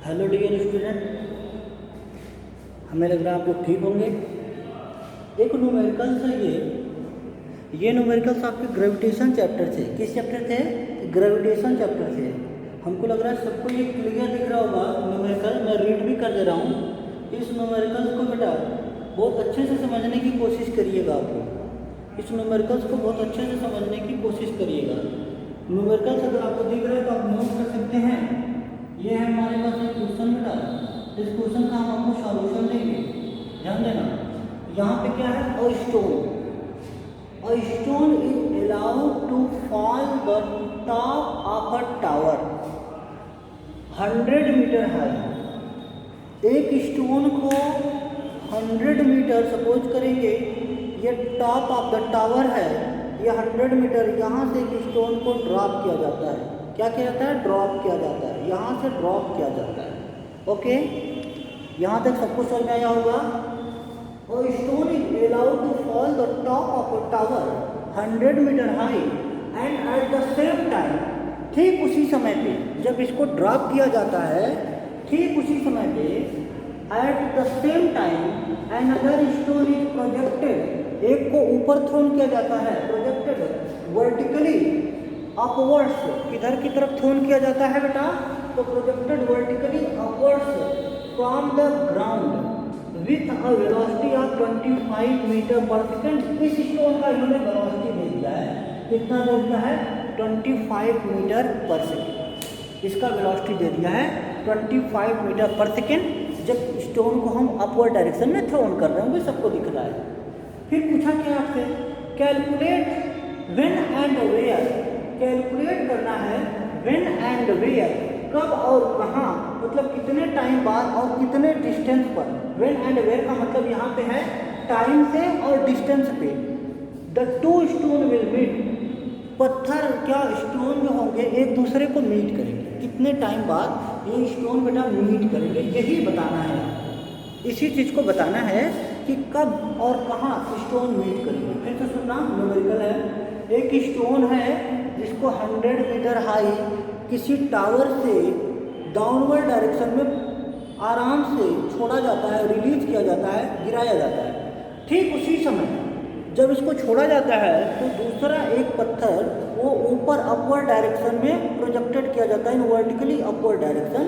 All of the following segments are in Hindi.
हेलो डियर स्टूडेंट, हमें लग रहा है आप लोग ठीक होंगे। एक न्यूमेरिकल्स है ये न्यूमेरिकल्स आपके ग्रेविटेशन चैप्टर थे। किस चैप्टर थे? ग्रेविटेशन चैप्टर थे। हमको लग रहा है सबको ये क्लियर दिख रहा होगा न्यूमेरिकल। मैं रीड भी कर दे रहा हूँ। इस न्यूमेरिकल्स को बेटा बहुत अच्छे से समझने की कोशिश करिएगा। आप लोग इस न्यूमेरिकल्स को बहुत अच्छे से समझने की कोशिश करिएगा। न्यूमेरिकल्स अगर आपको दिख रहा है तो आप नोट कर सकते हैं। ये है हमारे पास एक क्वेश्चन बेटा। इस क्वेश्चन का हम आपको सॉल्यूशन देंगे, ध्यान देना। यहाँ पे क्या है? A stone is allowed to fall the top of a tower 100 metre high. एक स्टोन को 100 मीटर, सपोज करेंगे ये टॉप ऑफ द टावर है, ये 100 मीटर, यहाँ से एक स्टोन को ड्रॉप किया जाता है। क्या किया जाता है? ड्रॉप किया जाता है। यहाँ से ड्रॉप किया जाता है। ओके, यहाँ तक सबको समझ में आया होगा। और stone is allowed to fall the top of a tower 100 metre high and at the same time, ठीक उसी समय पे जब इसको ड्रॉप किया जाता है, ठीक उसी समय पे eight the same time and other stone is projected, एक को ऊपर थ्रोन किया जाता है, प्रोजेक्टेड वर्टिकली अपवर्ड्स, किधर की तरफ थ्रोन किया जाता है बेटा? तो projected vertically upwards from the ground with a velocity of 25 metre per second. इस स्टोन का इन्होंने वेलोसिटी दे दिया है, कितना दे दिया है? 25 मीटर पर सेकेंड। इसका वेलोसिटी दे दिया है 25 मीटर पर सेकेंड जब स्टोन को हम अपवर्ड डायरेक्शन में थ्रोन कर रहे होंगे। सबको दिख रहा है। फिर पूछा क्या आपसे? Calculate when and where. Calculate करना है व्हेन एंड वेयर, कब और कहाँ, मतलब कितने टाइम बाद और कितने डिस्टेंस पर। व्हेन एंड वेयर का मतलब यहाँ पे है टाइम से और डिस्टेंस पे। The two stone will meet, पत्थर क्या स्टोन जो होंगे एक दूसरे को मीट करेंगे, कितने टाइम बाद ये स्टोन बेटा मीट करेंगे, यही बताना है। इसी चीज़ को बताना है कि कब और कहाँ स्टोन मीट करेंगे। फिर तो सुनना, न्यूमेरिकल है। एक स्टोन है जिसको 100 मीटर हाई किसी टावर से डाउनवर्ड डायरेक्शन में आराम से छोड़ा जाता है, रिलीज किया जाता है, गिराया जाता है। ठीक उसी समय जब इसको छोड़ा जाता है तो दूसरा एक पत्थर वो ऊपर अपवर्ड डायरेक्शन में प्रोजेक्टेड किया जाता है, in vertically upward direction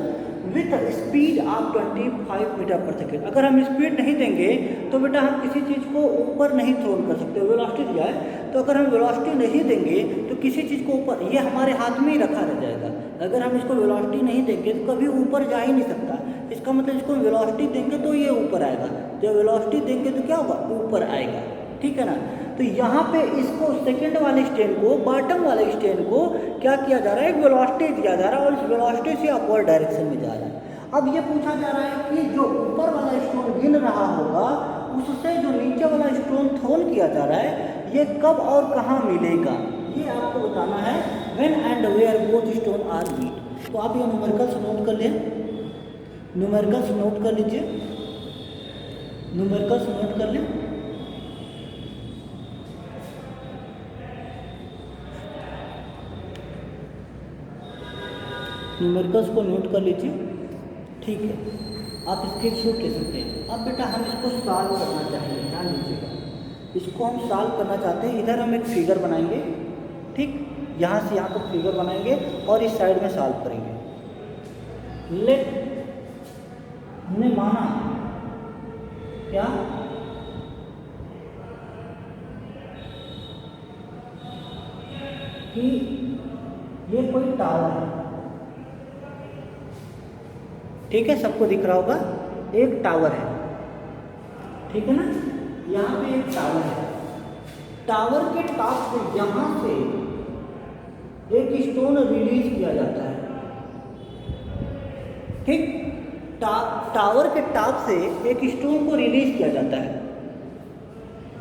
with speed of 25 metre per second. अगर हम स्पीड नहीं देंगे तो बेटा हम किसी चीज़ को ऊपर नहीं थ्रोन कर सकते। वेलोसिटी दिया है तो अगर हम वेलोसिटी नहीं देंगे तो किसी चीज़ को ऊपर, ये हमारे हाथ में ही रखा रह जाएगा। अगर हम इसको वेलोसिटी नहीं देंगे तो कभी ऊपर जा ही नहीं सकता। इसका मतलब इसको वेलोसिटी देंगे तो ये ऊपर आएगा, जब वेलोसिटी देंगे तो क्या होगा? ऊपर आएगा। ठीक है ना? तो यहाँ पे इसको सेकंड वाले स्टेन को, बॉटम वाले स्टेन को क्या किया जा रहा है? एक वेलोसिटी दिया जा रहा है और इस वेलोसिटी से अपवर्ड डायरेक्शन में जा रहा है। अब ये पूछा जा रहा है कि जो ऊपर वाला स्टोन गिन रहा होगा उससे जो नीचे वाला स्टोन थ्रोन किया जा रहा है ये कब और कहाँ मिलेगा, ये आपको बताना है। When and where both stone are meet. तो आप ये न्यूमेरिकल्स नोट कर लें, न्यूमेरिकल्स नोट कर लीजिए, न्यूमेरिकल्स नोट कर लें। न्यूमेरिकल्स को नोट कर लीजिए। ठीक है, आप स्क्रीनशॉट ले सकते हैं। अब बेटा हम इसको सॉल्व करना चाहेंगे, ध्यान दीजिएगा। इसको हम सॉल्व करना चाहते हैं। इधर हम एक फिगर बनाएंगे, ठीक, यहाँ से यहाँ तक फिगर बनाएंगे और इस साइड में सॉल्व करेंगे। लेट, हमने माना क्या कि ये कोई टावर है, ठीक है, सबको दिख रहा होगा एक टावर है, ठीक है ना? यहाँ पे एक टावर है। टावर के टॉप से यहाँ से एक स्टोन रिलीज किया जाता है, ठीक। टावर के टॉप से एक स्टोन को रिलीज किया जाता है।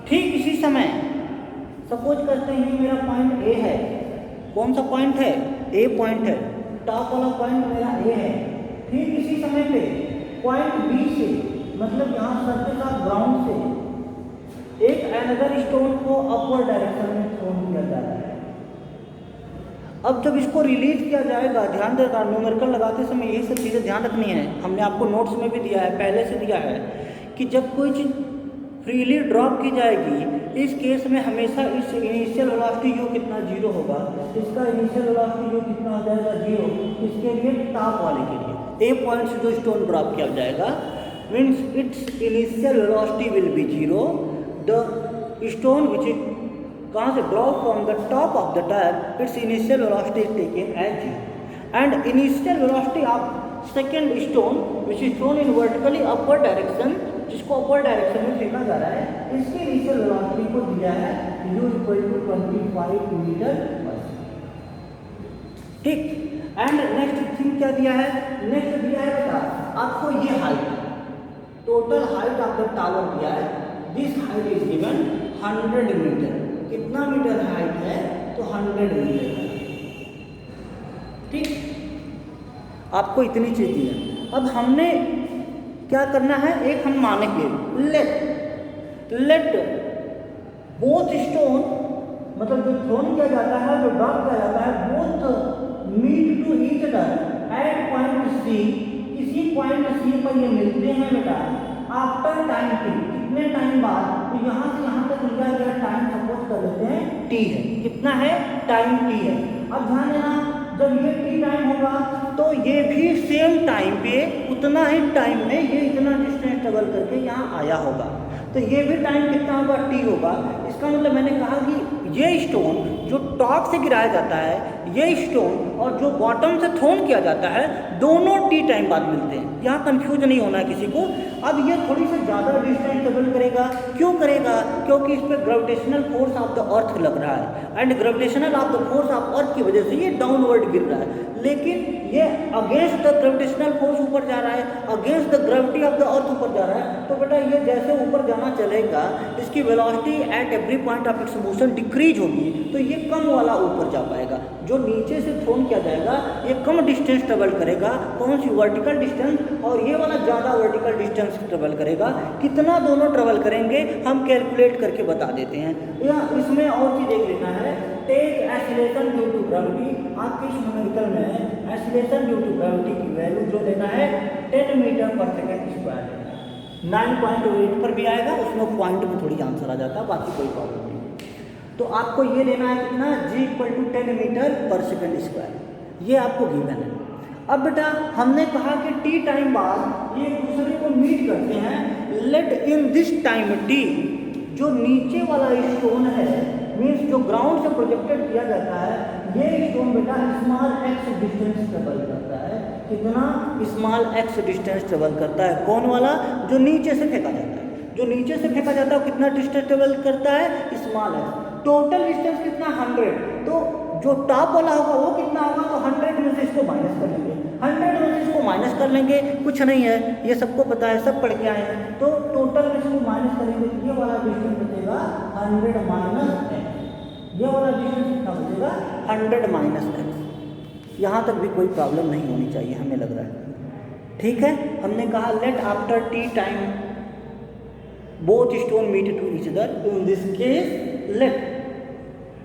ठीक इसी समय सपोज करते हैं मेरा पॉइंट ए है। कौन सा पॉइंट है? ए पॉइंट है। टॉप वाला पॉइंट मेरा ए है। ठीक इसी समय पे पॉइंट बी से, मतलब यहाँ सरफेस ऑफ ग्राउंड से एक अनदर स्टोन को अपवर्ड डायरेक्शन में थ्रोन किया जा रहा है। अब जब इसको रिलीज किया जाएगा, ध्यान देगा, न्यूमेरिकल लगाते समय यही सब चीज़ें ध्यान रखनी है। हमने आपको नोट्स में भी दिया है, पहले से दिया है कि जब कोई चीज़ फ्रीली ड्रॉप की जाएगी, इस केस में हमेशा इस इनिशियल वेलोसिटी यू कितना 0 होगा, इसका इनिशियल वेलोसिटी यू कितना हो जाएगा 0। इसके लिए टॉप वाले के लिए ए पॉइंट से जो स्टोन ड्रॉप किया जाएगा means its initial velocity will be 0। The stone which is कहाँ से drop from the top of the tab, its initial velocity is taken as 0 and initial velocity of second stone which is thrown in vertically upward direction, जिसको अपवर्ड डायरेक्शन में फेंका जा रहा है, इसकी इनिशियल वेलोसिटी को दिया है u = 25 मीटर पर सेकंड। ठीक, एंड नेक्स्ट थिंग क्या दिया है, नेक्स्ट दिया है बेटा आपको ये height, total height of the tower दिया है, this height is given 100 metre. कितना मीटर हाइट है, तो 100 मीटर है। ठीक, आपको इतनी चीज दी है। अब हमने क्या करना है, एक हम मानेंगे लेट बोथ स्टोन, मतलब जो थ्रोन किया जाता है, जो ड्रॉप किया जाता है, both meet to each other at point C, किसी पॉइंट सी पर ये मिलते हैं बेटा आफ्टर टाइम टी, कितने टाइम बाद, तो यहाँ से यहाँ तक लिया गया टाइम सपोज कर लेते हैं टी है, कितना है टाइम टी है। अब ध्यान देना, जब ये टी टाइम होगा तो ये भी सेम टाइम पे उतना ही टाइम में ये इतना डिस्टेंस ट्रेवल करके यहाँ आया होगा, तो ये भी टाइम कितना होगा टी होगा। इसका मतलब मैंने कहा कि ये स्टोन जो टॉप से गिराया जाता है, ये स्टोन और जो बॉटम से थ्रोन किया जाता है, दोनों टी टाइम बाद मिलते हैं। यहाँ कंफ्यूज नहीं होना है किसी को। अब ये थोड़ी सी ज़्यादा डिस्टेंस ट्रेवल करेगा, क्यों करेगा, क्योंकि इस पर gravitational force of the earth लग रहा है and gravitational of the force of earth की वजह से ये डाउनवर्ड गिर रहा है, लेकिन ये अगेंस्ट द ग्रेविटेशनल फोर्स ऊपर जा रहा है, against the gravity of the earth ऊपर जा रहा है। तो बेटा ये जैसे ऊपर जाना चलेगा, इसकी velocity at every point of its motion decrease होगी, तो ये कम वाला ऊपर जा पाएगा। जो नीचे से थ्रोन किया जाएगा ये कम डिस्टेंस ट्रेवल करेगा, कौन सी वर्टिकल डिस्टेंस, और ये वाला ज़्यादा वर्टिकल डिस्टेंस ट्रेवल करेगा। कितना दोनों ट्रेवल करेंगे हम कैलकुलेट करके बता देते हैं। या इसमें और चीज़ देख लेना है, take acceleration due to gravity, आपके इस न्यूमेरिकल में एक्सीलरेशन ड्यू टू ग्रेविटी की वैल्यू जो देना है 10 मीटर पर सेकेंड स्क्वायर है। 9.8 पर भी आएगा, उसमें पॉइंट में थोड़ी आंसर आ जाता है, बाकी कोई प्रॉब्लम नहीं। तो आपको ये देना है कितना, g = 10 metre per second square, ये आपको गिवन है। अब बेटा हमने कहा कि टी टाइम बाद ये एक दूसरे को मीट करते हैं, let in this time T, जो नीचे वाला स्टोन है मीन्स जो ग्राउंड से प्रोजेक्टेड किया जाता है, ये स्टोन बेटा स्मॉल x डिस्टेंस ट्रेवल करता है। कितना स्मॉल x डिस्टेंस ट्रेवल करता है, कौन वाला, जो नीचे से फेंका जाता है, जो नीचे से फेंका जाता है कितना डिस्टेंस ट्रेवल करता है, स्मॉल x। टोटल डिस्टेंस कितना 100, तो जो टॉप वाला होगा वो कितना होगा, तो 100 में से इसको माइनस कर लेंगे, 100 में से इसको माइनस कर लेंगे, कुछ नहीं है, ये सबको पता है, सब पढ़ के आए हैं। तो टोटल में इसको माइनस करेंगे, ये वाला डिस्टेंस बचेगा 100 माइनस x, ये वाला डिस्टेंस कितना बचेगा 100 माइनस x। यहाँ तक भी कोई प्रॉब्लम नहीं होनी चाहिए, हमें लग रहा है। ठीक है, हमने कहा let after T time both stone meet to each other, in this case let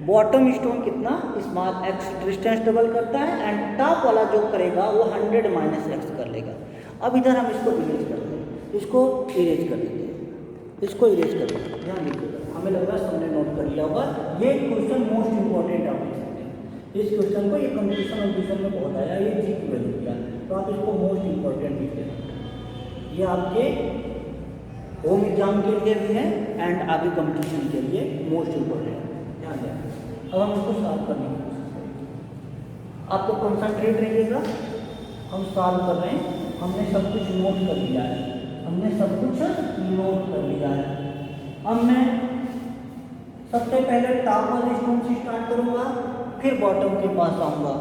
bottom stone कितना स्मॉल x डिस्टेंस ट्रेवल करता है एंड टॉप वाला जो करेगा वो 100 माइनस x कर लेगा। अब इधर हम इसको इरेज कर देंगे, इसको इरेज कर देते हैं, इसको इरेज कर देते हैं, ध्यान दीजिएगा, हमें लग रहा है सबने नोट कर लिया होगा। ये क्वेश्चन मोस्ट इंपॉर्टेंट आप देख सकते हैं, इस क्वेश्चन को ये कंपटीशन में बहुत आया, ये जी की वैल्यू किया, तो आप इसको मोस्ट इंपॉर्टेंट लिख लें। ये आपके होम एग्जाम के लिए भी है एंड आगे कंपटीशन के लिए मोस्ट इंपॉर्टेंट है, ध्यान दें। अब हम इसको सॉल्व करने की कोशिश करेंगे, आपको कंसंट्रेट रहिएगा, हम सॉल्व कर रहे हैं, हमने सब कुछ नोट कर लिया है, हमने सब कुछ नोट कर लिया है। अब मैं सबसे पहले टॉप वाले स्टोन से स्टार्ट करूँगा, फिर बॉटम के पास आऊँगा।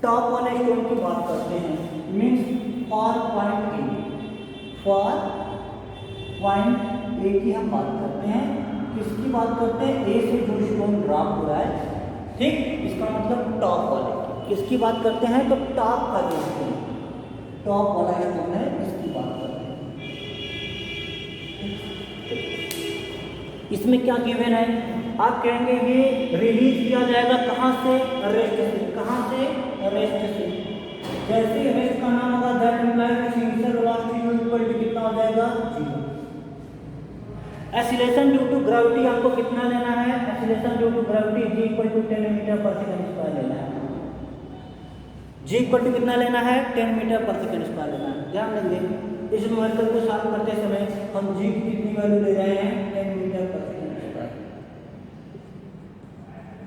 टॉप वाले स्टोन की बात करते हैं, means for point A, for point A की हम बात करते हैं। किसकी बात करते हैं, ए से जो स्टोन ड्रॉप हो रहा है, ठीक, इसका मतलब टॉप वाले की। किसकी बात करते हैं, तो टॉप का जो स्टोन, टॉप वाला स्टोन है, इसकी बात करते हैं। इसमें क्या गिवन है, आप कहेंगे ये रिलीज किया जाएगा कहाँ से, रेस्ट से। कहाँ से, रेस्ट से। जैसे ही रेस्ट का नाम होगा that implies initial velocity u equal to कितना हो जाएगा, 0। एक्सीलरेशन ड्यू टू ग्रेविटी आपको कितना लेना है, acceleration due to gravity g equal to 10 metre per second square लेना है। g इक्वल टू कितना लेना है, 10 मीटर पर सेकंड स्क्वायर लेना है। ध्यान देंगे इस न्यूमेरिकल को सॉल्व करते समय हम g की कितनी वैल्यू ले रहे हैं, 10 मीटर पर सेकंड स्क्वायर।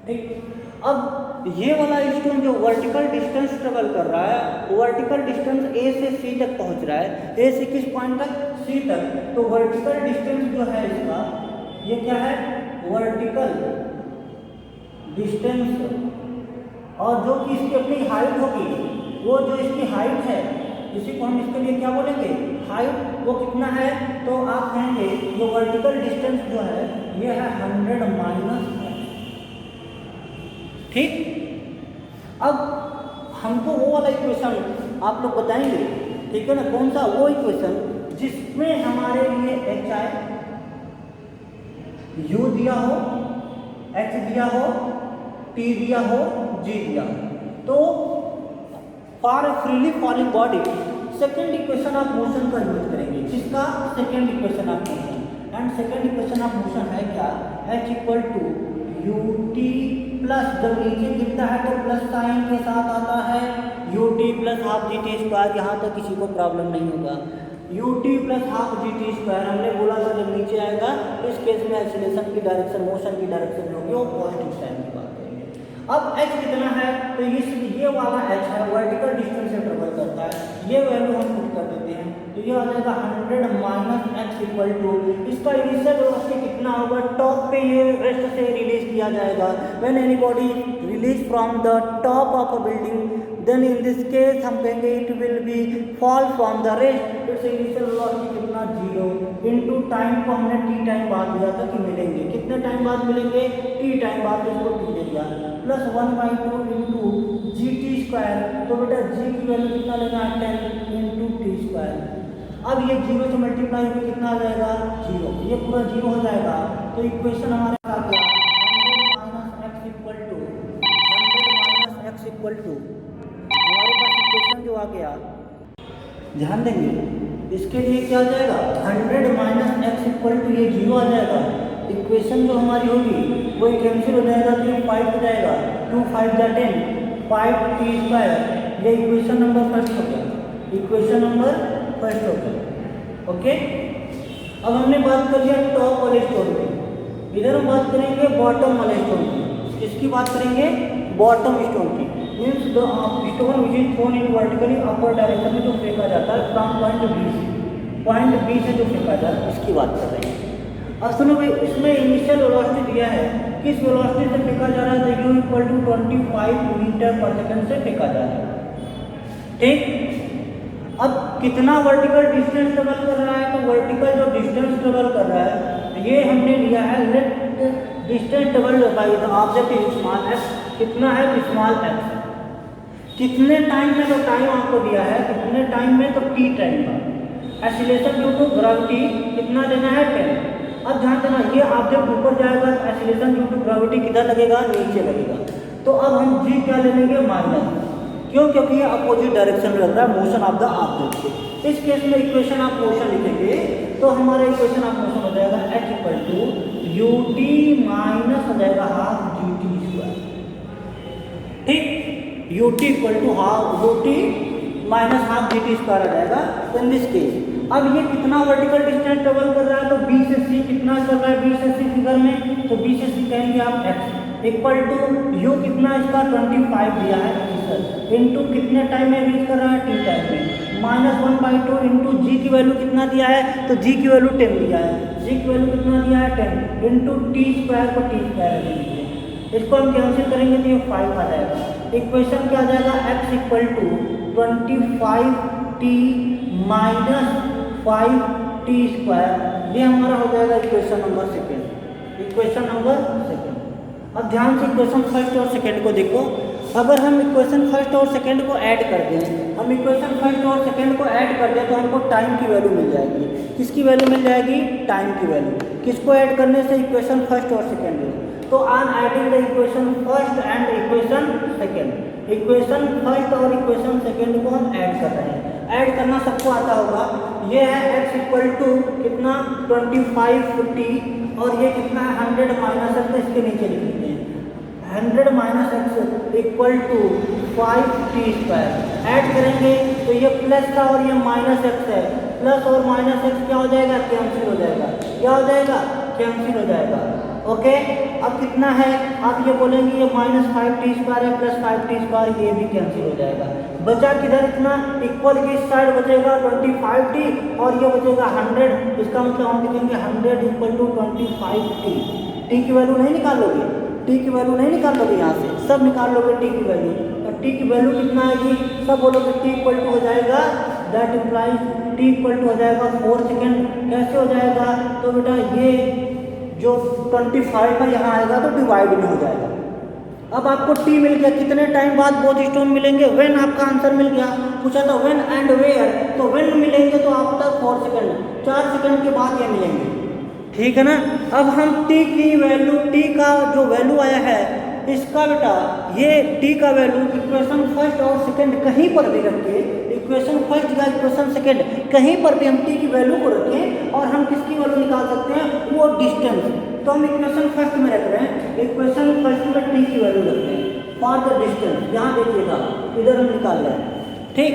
ठीक, अब ये वाला स्टोन जो वर्टिकल डिस्टेंस ट्रेवल कर रहा है, वर्टिकल डिस्टेंस a से c तक पहुंच रहा है, a से किस पॉइंट तक, c तक। तो वर्टिकल डिस्टेंस जो है इसका, ये क्या है, वर्टिकल डिस्टेंस, और जो कि इसकी अपनी हाइट होगी, वो जो इसकी हाइट है, इसी को हम इसके लिए क्या बोलेंगे, हाइट, वो कितना है, तो आप कहेंगे ये वर्टिकल डिस्टेंस जो है ये है 100 माइनस। ठीक, अब हमको वो वाला इक्वेशन आप लोग बताएंगे, ठीक है ना, कौन सा, वो इक्वेशन जिसमें हमारे लिए एच आए, यू दिया हो, एच दिया हो, टी दिया हो, जी दिया हो। तो for freely falling body second equation of motion का यूज करेंगे। किसका, second equation of motion. And second equation of motion है क्या, H equal to you T plus, जब नीचे गिरता है तो प्लस साइन के साथ आता है, you T plus half g t square. यहाँ तक किसी को प्रॉब्लम नहीं होगा, you T plus half g t square. हमने बोला था जब नीचे आएगा इस केस में एक्सीलरेशन की डायरेक्शन, मोशन की डायरेक्शन जो होगी वो पॉजिटिव साइन की बात करेंगे। अब h कितना है, तो ये वाला h है, वर्टिकल डिस्टेंस से ट्रेवल करता है, ये वैल्यू हम पुट कर देते हैं, तो ये आ जाएगा 100 माइनस x इक्वल टू, इसका इनिशियल वेलोसिटी कितना होगा, टॉप पे ये रेस्ट से रिलीज किया जाएगा। When anybody release from the top of a building, then in this case हम कहेंगे it will be fall from the rest. Its initial velocity कितना, 0 इनटू टाइम को हमने t टाइम बाद दिया था कि मिलेंगे, कितने टाइम बाद मिलेंगे, t टाइम बाद, इसको t दे दिया, प्लस 1/2 इंटू जी टी स्क्वायर। तो बेटा g की वैल्यू कितना लेना है, 10 इंटू टी स्क्वायर। अब ये 0 से मल्टीप्लाई होकर कितना आ जाएगा, 0, ये पूरा 0 हो जाएगा। तो इक्वेशन हमारे पास आ गया 100 minus X equal to, 100 minus X equal to, हमारे पास इक्वेशन जो आ गया, ध्यान देंगे इसके लिए क्या आ जाएगा, 100 माइनस एक्स इक्वल टू, ये 0 आ जाएगा। इक्वेशन जो हमारी होगी वो कैंसिल हो जाएगा, तो ये 5 हो जाएगा, 2 5 जा 10, 5 टी स्क्वायर। ये इक्वेशन नंबर फर्स्ट हो गया, इक्वेशन नंबर फर्स्ट हो गया। ओके, अब हमने बात कर लिया टॉप वाले स्टोन की, इधर हम बात करेंगे बॉटम वाले स्टोन की। किसकी बात करेंगे, बॉटम स्टोन की। Means the stone which is thrown in vertically upward direction में जो फेंका जाता है फ्रॉम पॉइंट बी से जो फेंका जाता है, इसकी बात कर रहे हैं। अब सुनो भाई, इसमें इनिशियल वेलोसिटी दिया है, किस वेलोसिटी से फेंका जा रहा है, तो u equal to 25 metre per second से फेंका जा रहा है। ठीक, अब कितना वर्टिकल डिस्टेंस ट्रेवल कर रहा है, तो वर्टिकल जो डिस्टेंस ट्रेवल कर रहा है ये हमने लिया है let distance travel by the object is small x, कितना है, स्मॉल x। कितने टाइम में, तो टाइम आपको दिया है कितने टाइम में, तो t टाइम का। एक्सीलरेशन ड्यू टू ग्रेविटी कितना देना है, 10। अब ध्यान देना, ये ऑब्जेक्ट ऊपर जाएगा, एक्सीलरेशन ड्यू टू ग्रेविटी किधर लगेगा, नीचे लगेगा। तो अब हम g क्या ले लेंगे, माइनस, क्यों, क्योंकि ये अपोजिट डायरेक्शन में लग रहा है मोशन ऑफ द ऑब्जेक्ट। इस केस में इक्वेशन ऑफ मोशन लिखेंगे तो हमारा इक्वेशन ऑफ मोशन हो जाएगा h equal to you t minus हो जाएगा हाफ जी टी स्क्वायर। ठीक, u t equal to half u t minus half g t square आ जाएगा। तो इन दिस केस अब ये कितना वर्टिकल डिस्टेंस ट्रेवल कर रहा है, तो b से c कितना चल रहा है, b से c फिगर में, तो b से c कहेंगे आप x इक्वल टू u कितना इसका 25 दिया है इंटू कितने टाइम में रीच कर रहा है, t टाइम में, माइनस 1/2 इंटू g की वैल्यू कितना दिया है, तो g की वैल्यू 10 दिया है, g की वैल्यू कितना दिया है, 10 इंटू टी स्क्वायर को t स्क्वायर दीजिए, इसको हम कैंसिल करेंगे तो ये 5 आ जाएगा। इक्वेशन क्या आ जाएगा, x equal to 25t minus 5t square, ये हमारा हो जाएगा equation number second, equation number second. अब ध्यान से इक्वेशन फर्स्ट और सेकेंड को देखो। अगर हम इक्वेशन फर्स्ट और सेकेंड को ऐड कर दें, हम इक्वेशन फर्स्ट और सेकेंड को ऐड कर दें तो हमको टाइम की वैल्यू मिल जाएगी। किसकी वैल्यू मिल जाएगी, टाइम की वैल्यू। किसको ऐड करने से, इक्वेशन फर्स्ट और सेकेंड में। तो on adding the equation first and equation second, equation first और इक्वेशन सेकेंड को हम ऐड कर रहे हैं। ऐड करना सबको आता होगा। ये है x इक्वल टू कितना 25 50 और ये कितना है 100 माइनस एक्स, इसके नीचे लिख लेते हैं 100 minus X equal to 5t²। Add करेंगे तो ये प्लस था और ये माइनस एक्स है, प्लस और माइनस एक्स क्या हो जाएगा, कैंसिल हो जाएगा। क्या हो जाएगा, कैंसिल हो जाएगा। ओके, अब कितना है, आप ये बोलेंगे ये -5t² है प्लस 5t², ये भी कैंसिल हो जाएगा। बचा किधर इतना, इक्वल की इस साइड बचेगा 25t और ये बचेगा 100। इसका मतलब हम लिखेंगे 100 इक्वल टू 25t। टी की वैल्यू नहीं निकालोगे, टी की वैल्यू नहीं निकाल लोगे, यहाँ से सब निकाल लोगे टी की वैल्यू। और टी की वैल्यू कितना आएगी, सब बोलोगे टी इक्वल टू हो जाएगा, that implies T equal to हो जाएगा 4 सेकेंड। कैसे हो जाएगा, तो बेटा ये जो 25 का यहाँ आएगा तो डिवाइड में हो जाएगा। अब आपको टी मिल गया, कितने टाइम बाद बोथ स्टोन मिलेंगे, व्हेन आपका आंसर मिल गया। पूछा था व्हेन एंड वेयर, तो व्हेन मिलेंगे तो आपका 4 सेकेंड, 4 सेकेंड के बाद ये मिलेंगे। ठीक है ना। अब हम टी की वैल्यू, टी का जो वैल्यू आया है इसका बेटा, ये टी का वैल्यू इक्वेशन फर्स्ट और सेकेंड कहीं पर भी रखिए, इक्वेशन फर्स्ट या इक्वेशन सेकेंड कहीं पर भी हम टी की वैल्यू को रखें और हम किसकी वैल्यू निकाल सकते हैं, वो डिस्टेंस। तो हम इक्वेशन फर्स्ट में रख रहे हैं, इक्वेशन फर्स्ट में टी की वैल्यू रखते हैं फॉर द डिस्टेंस। यहाँ देखिएगा इधर हम निकाल रहे हैं। ठीक,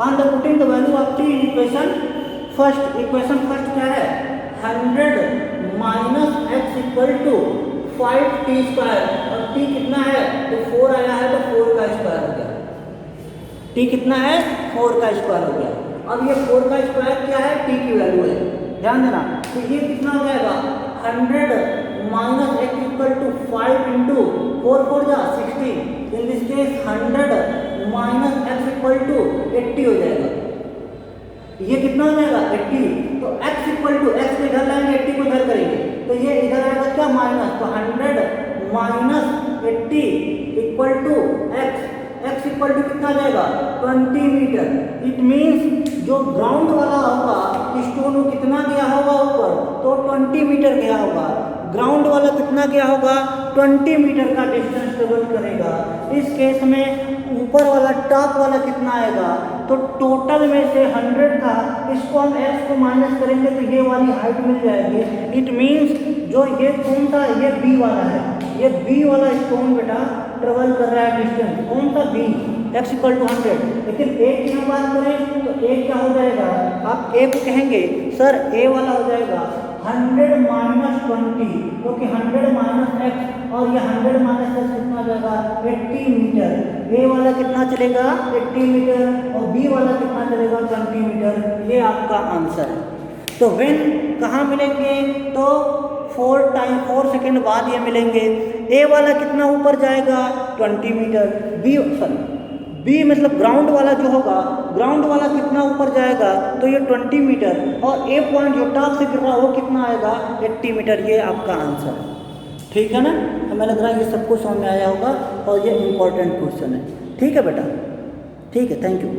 on the putting the value of T in equation first, equation first क्या है 100 minus X equal to 5t² और t कितना है, तो 4 आया है तो 4 का स्क्वायर हो गया। t कितना है, 4 का स्क्वायर हो गया। अब ये 4 का स्क्वायर क्या है, t की वैल्यू है, ध्यान देना। तो ये कितना हो जाएगा 100 minus X equal to 5 into 4 4 जा 16, in this case 100 minus X equal to 80 हो जाएगा। ये कितना हो जाएगा 80, तो x इक्वल टू एक्स को इधर लाएंगे 80 को इधर करेंगे तो ये इधर आएगा क्या माइनस, तो 100 minus 80 equal to X, X equal to कितना जाएगा 20 मीटर। इट मीन्स जो ग्राउंड वाला होगा स्टोन वो कितना गया होगा ऊपर, तो 20 मीटर गया होगा। ग्राउंड वाला कितना गया होगा, 20 मीटर का डिस्टेंस ट्रेवल करेगा। इस केस में ऊपर वाला टॉप वाला कितना आएगा, तो टोटल में से 100 था, इसको हम x को माइनस करेंगे तो ये वाली हाइट मिल जाएगी। इट मीन्स जो ये कौन सा, ये b वाला है, ये b वाला स्टोन बेटा ट्रेवल कर रहा है डिस्टेंस, कौन सा b, x इक्वल टू 100। लेकिन a की हम बात करें तो a क्या हो जाएगा, आप a को कहेंगे सर a वाला हो जाएगा 100 माइनस 20, क्योंकि 100 माइनस एक्स और ये 100 माइनस एक्स कितना जाएगा 80 मीटर। ए वाला कितना चलेगा 80 मीटर और बी वाला कितना चलेगा 20 मीटर। ये आपका आंसर है। तो व्हेन कहाँ मिलेंगे, तो 4 सेकेंड बाद ये मिलेंगे। ए वाला कितना ऊपर जाएगा 20 मीटर, बी मतलब ग्राउंड वाला जो होगा, ग्राउंड वाला कितना ऊपर जाएगा, तो ये 20 मीटर और ए पॉइंट जो टॉप से गिर रहा है वो कितना आएगा 80 मीटर। ये आपका आंसर है। ठीक है ना, हमें लग रहा है ये सबको समझ में आया होगा और ये इम्पोर्टेंट क्वेश्चन है। ठीक है बेटा, ठीक है, थैंक यू।